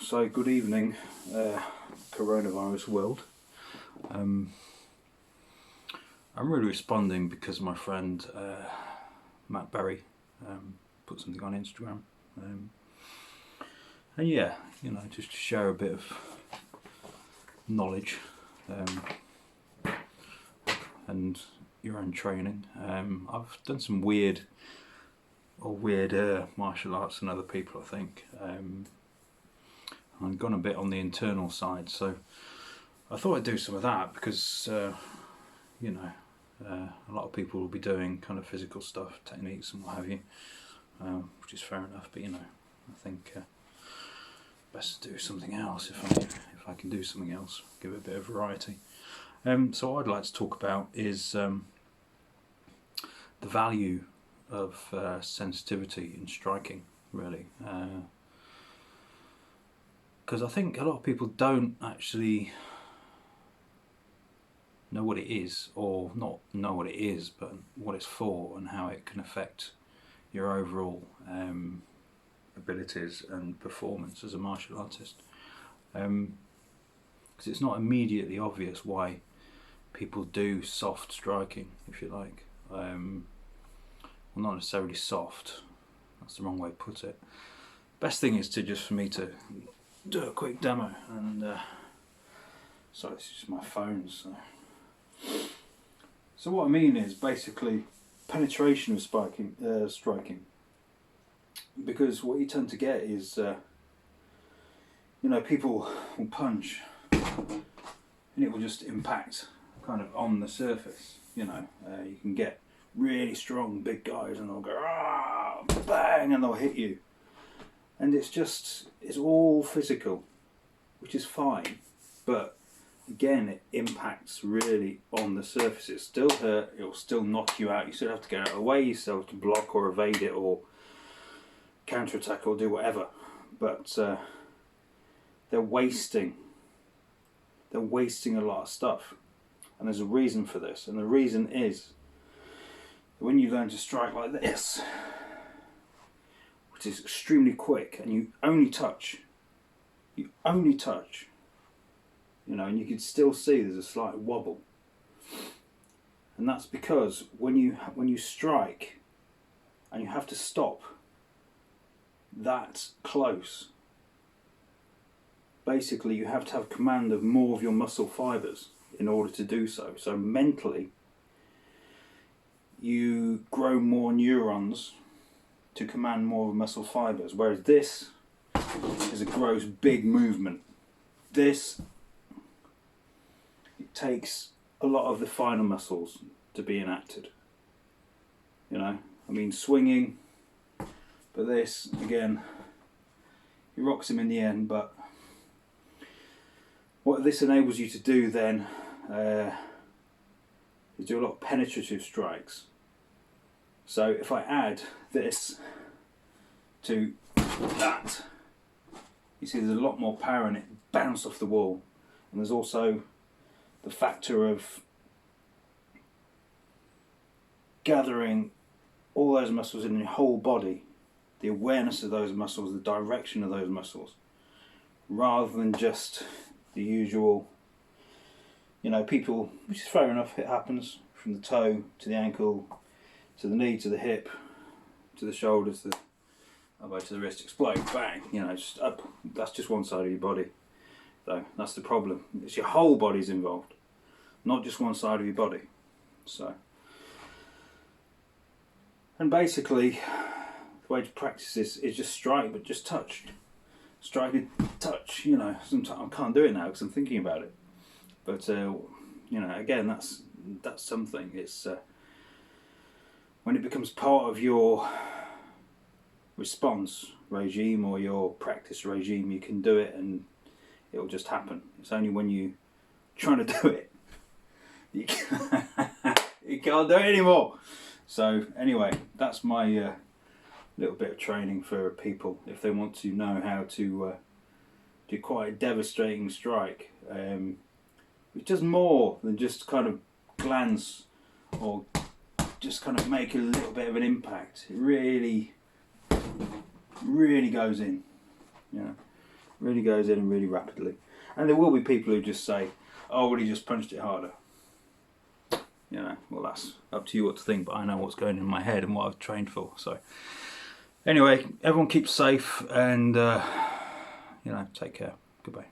So good evening, coronavirus world. I'm really responding because my friend Matt Berry put something on Instagram, and yeah, just to share a bit of knowledge and your own training. I've done some weirder martial arts than other people, I think. I've gone a bit on the internal side, so I thought I'd do some of that because a lot of people will be doing kind of physical stuff, techniques and what have you, which is fair enough. But I think best to do something else if I can do something else, give it a bit of variety. So what I'd like to talk about is the value of sensitivity in striking, really. Because I think a lot of people don't actually know what it is, or not know what it is, but what it's for and how it can affect your overall abilities and performance as a martial artist. Because it's not immediately obvious why people do soft striking, if you like. Well, not necessarily soft, that's the wrong way to put it. Best thing is for me to do a quick demo, and sorry, this is just my phone. So what I mean is basically penetration of striking, because what you tend to get is people will punch and it will just impact kind of on the surface. You can get really strong big guys and they'll go bang and they'll hit you. And it's all physical, which is fine, but again, it impacts really on the surface. It still hurt, it'll still knock you out, you still have to get out of the way, you still have to block or evade it or counter-attack or do whatever. But they're wasting a lot of stuff. And there's a reason for this, and the reason is when you learn to strike like this, which is extremely quick, and you only touch, and you can still see there's a slight wobble, and that's because when you strike and you have to stop that close, basically you have to have command of more of your muscle fibers in order to do so. So mentally you grow more neurons to command more of muscle fibers, whereas this is a gross big movement. This, it takes a lot of the finer muscles to be enacted. Swinging, but this, again, he rocks him in the end, but what this enables you to do then is do a lot of penetrative strikes. So if I add this to that, you see there's a lot more power in it, bounce off the wall. And there's also the factor of gathering all those muscles in your whole body, the awareness of those muscles, the direction of those muscles, rather than just the usual, people, which is fair enough, it happens, from the toe to the ankle, to the knee, to the hip, to the shoulders, to the elbow, to the wrist, explode, bang, just up. That's just one side of your body, though. That's the problem. It's your whole body's involved, not just one side of your body. So, and basically, the way to practice this is just strike, but just touch. Strike and touch, sometimes I can't do it now because I'm thinking about it. But, again, that's something. It's when it becomes part of your response regime or your practice regime, you can do it and it'll just happen. It's only when you're trying to do it, you can't do it anymore. So anyway, that's my little bit of training for people if they want to know how to do quite a devastating strike, which does more than just kind of glance or just kind of make a little bit of an impact. It really goes in, Really goes in really rapidly. And there will be people who just say, oh, well, he just punched it harder. You know, well, that's up to you what to think, but I know what's going in my head and what I've trained for. So anyway, everyone keep safe and, you know, take care. Goodbye.